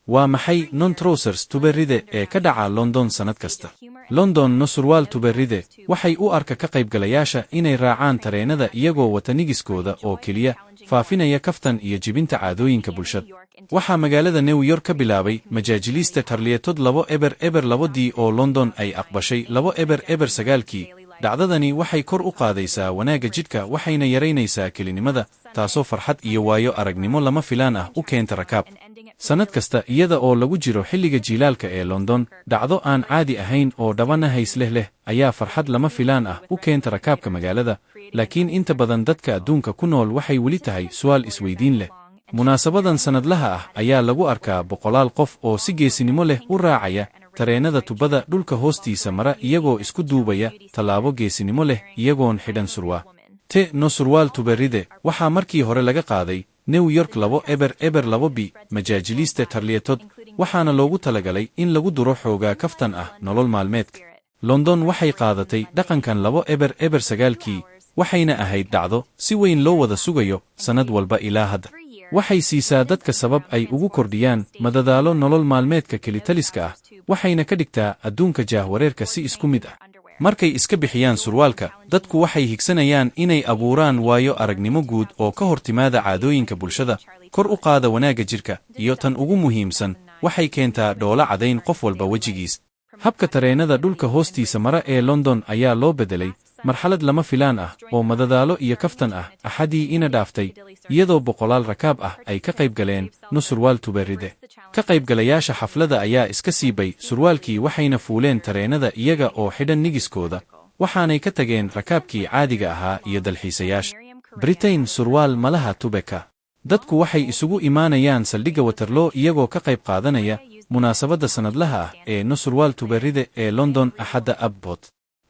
waa maxay non-trousers tuberide ee ka dhaca London sanad kasta? London no surwaal tuberide waxay u arka ka qaybgalayaasha inay raacaan tareenada iyagoo wata nigiskooda oo keliya faafinaya kaftan iyo jibinta caadooyinka bulshada. Waxaa magaalada New York ka bilaabay majaajiliista tarliyatood 2 oo London ay aqbashay 2 dhacdadani waxay kor u qaadaysaa wanaagga jidhka waxayna yaraynaysaa kelinimada, taasoo farxad iyo waayo aragnimo lama filaan ah u keenta rakaab. Sanad kasta iyada oo lagu jiro xilliga jiilaalka ee London, dhacdo aan caadi ahayn oo dhabana haysleh leh ayaa farxad lama filaan ah u keenta rakaabka magaalada, laakiin inta badan dadka adduunka ku nool waxay weli tahay su'aal isweydiin leh. Munaasabadan sanadlaha ah ayaa lagu arkaa boqolaal qof oo si geesinimo leh u raacaya tareenada tubada dhulka hoostiisa mara iyagoo isku duubaya tallaabo geesinimo leh iyagoon xidhan surwaal. No surwaal tuberide waxaa markii hore laga qaaday New York 2 majaajiliista tarliyatood, waxaana loogu talagalay in lagu duro xoogaa kaftan ah nolol maalmeedka. London waxay qaadatay dhaqankan 2 waxayna ahayd dhacdo si weyn loo wada sugayo sanad walba ilaa hadda. Waxay siisaa dadka sabab ay ugu kordhiyaan madadaalo nolol maalmeedka kelitaliska ah, waxayna ka dhigtaa adduunka jaahwareerka si isku mid ah. Markay iska bixiyaan surwaalka, dadku waxay higsanayaan inay abuuraan waayo aragnimo guud oo ka hortimaada caadooyinka bulshada, kor u qaada wanaagga jidhka, iyo tan ugu muhiimsan, waxay keentaa dhoola cadayn qof walba wejigiis. Habka tareenada dhulka hoostiisa mara ee London ayaa loo bedelay marxalad lama filaan ah oo madadaalo iyo kaftan ah axadii ina dhaaftay, iyadoo boqolaal rakaab ah ay ka qayb galeen no surwaal tuberide. Ka qaybgalayaasha xaflada ayaa iska siibay surwaalkii waxayna fuuleen tareenada iyaga oo xidhan nigiskooda, waxaanay ka tageen rakaabkii caadiga ahaa iyo dalxiisayaasha. Britain surwaal malaha tubeka. Dadku waxay isugu imaanayaan saldhigga Waterloo iyagoo ka qayb qaadanaya munaasabadda sanadlaha ah ee no surwaal tuberide ee London axadda Abbot.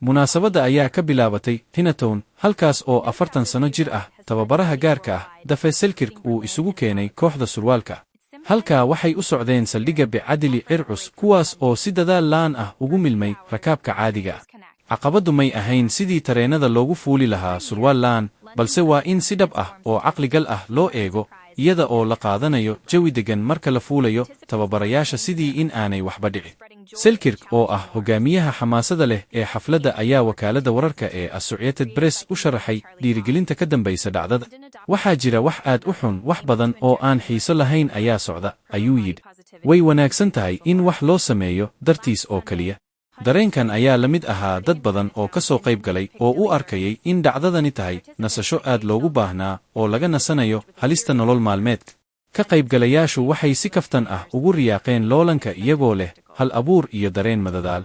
Munaasabadda ayaa ka bilaabatay Tinatown, halkaas oo 40 sano jir ah tababaraha gaarka ah Dafe Selkirk uu isugu keenay kooxda surwaalka. Halkaa waxay u socdeen saldhigga Bicadili Circus, kuwaas oo si dadaal la'aan ah ugu milmay rakaabka caadiga ah. Caqabaddu may ahayn sidii tareenada loogu fuuli lahaa surwaal la'aan, balse waa in si dhab ah oo caqligal ah loo eego, iyada oo la qaadanayo jawi degan marka la fuulayo tababarayaasha sidii in aanay waxba dhicin. Selkirk oo ah hogaamiyaha xamaasada leh ee xafladda ayaa wakaaladda wararka ee Associated Press u sharaxay dhiirigelinta ka dambaysa dhacdada. Waxaa jira wax aad u xun, wax badan oo aan xiiso lahayn ayaa socda, ayuu yidhi. Way wanaagsan tahay in wax loo sameeyo dartiis oo keliya. Dareenkan ayaa la mid ahaa dad badan oo ka soo qayb galay oo u arkayay in dhacdadani tahay nasasho aad loogu baahnaa oo laga nasanayo halista nolol maalmeedka. Ka qaybgalayaashu waxay si kaftan ah ugu riyaaqeen loolanka iyagoo leh hal abuur iyo dareen madadaal.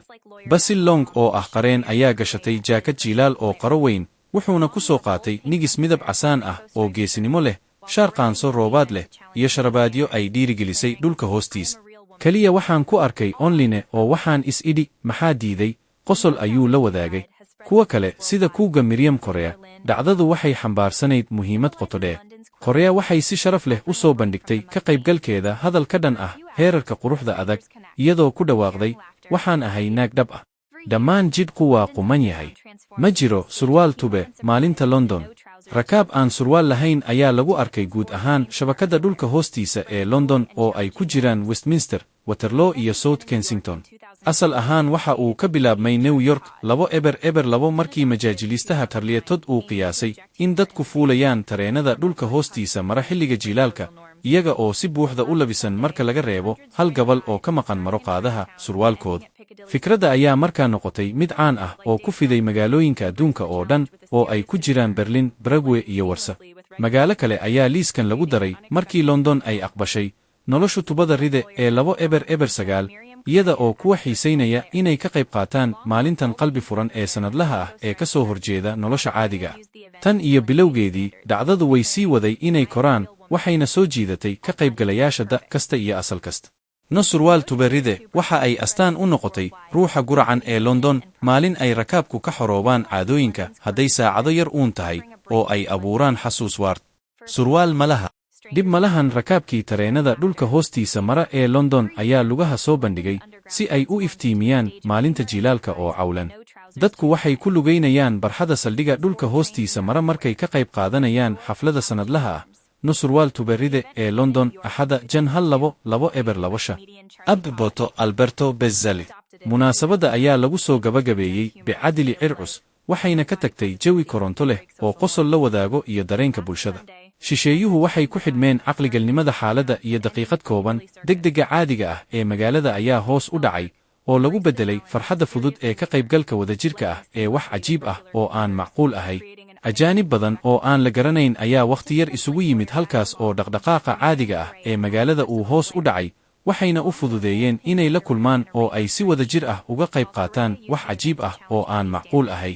Basil Long oo ah qareen ayaa gashatay jaakad jiilaal oo qaro weyn, wuxuuna ku soo qaatay nigis midab casaan ah oo geesinimo leh, shaar qaanso roobaad leh, iyo sharabaadyo ay dhiirigelisay dhulka hoostiisa. Kaliya waxaan ku arkay online oo waxaan is idhi maxaa diiday, qosol ayuu la wadaagay. Kuwa kale sida kuuga Miriam Korea, dhacdadu waxay xambaarsanayd muhiimad qoto dheer. Korea waxay si sharaf leh u soo bandhigtay ka qaybgalkeeda hadal ka dhan ah heerarka quruxda adag, iyadoo ku dhawaaqday, waxaan ahay naag dhab ah. Dhammaan jidhku waa quman yahay. Ma jiro surwaal tube maalinta London. Rakaab aan surwaal lahayn ayaa lagu arkay guud ahaan shabakadda dhulka hoostiisa ee London oo ay ku jiraan Westminster, Waterloo iyo South Kensington. Asal ahaan waxa uu ka bilaabmay New York 2 markii majaajiliistaha tarliyatood uu qiyaasay in dadku fuulayaan tareenada dhulka hoostiisa mara xilliga jiilaalka, iyaga oo si buuxda u labisan marka laga reebo hal gabal oo ka maqan maro qaadaha surwaalkooda. Fikradda ayaa markaa noqotay mid caan ah oo ku fiday magaalooyinka adduunka oo dhan, oo ay ku jiraan Berlin, Prague iyo Warsa. Magaalo kale ayaa liiskan lagu daray markii London ay aqbashay nolosha tubada ride ee 2 iyada oo kuwa xiisaynaya inay ka qayb qaataan maalintan qalbi furan ee sanadlaha ah ee ka soo horjeeda nolosha caadiga ah. Tan iyo bilowgeedii, dhacdadu way sii waday inay koraan, waxayna soo jiidatay ka qaybgalayaasha da kasta iyo asal kasta. No surwaal tuberide waxa ay astaan u noqotay ruuxa guracan ee London, maalin ay rakaabku ka xoroobaan caadooyinka hadday saacado yar uun tahay oo ay abuuraan xasuus waart. Surwaal malaha. Dib malahan rakaabkii tareenada dhulka hoostiisa mara ee London ayaa lugaha soo bandhigay si ay u iftiimiyaan maalinta jiilaalka oo cawlan. Dadku waxay ku lugaynayaan barxada saldhigga dhulka hoostiisa mara markay ka qayb qaadanayaan xaflada sanadlaha ah نصروال تبريد لندن أحد جن هل لبو إبر لبوشا أب ألبرتو بيزالي مناسبة أيا لغو سو غبغبيي بعدل عرعس waxayna ka tagtay jawi koronto leh oo qosol la wadaago iyo dareenka bulshada shisheeyuhu waxay ku xidhmeen caqligalnimada xaaladda iyo daqiiqad kooban degdega caadiga ah ee magaalada ayaa hoos u dhacay oo lagu beddelay farxadda fudud ee ka qaybgalka wadajirka ah ee wax cajiib ah oo aan macquul ahay ajaanib badan oo aan la garanayn ayaa wakhti yar isugu yimid halkaas oo dhaqdhaqaaqa caadiga ah ee magaalada uu hoos u dhacay waxayna u fududeeyeen inay la kulmaan oo ay si wadajir ah uga qayb qaataan wax cajiib ah oo aan macquul ahay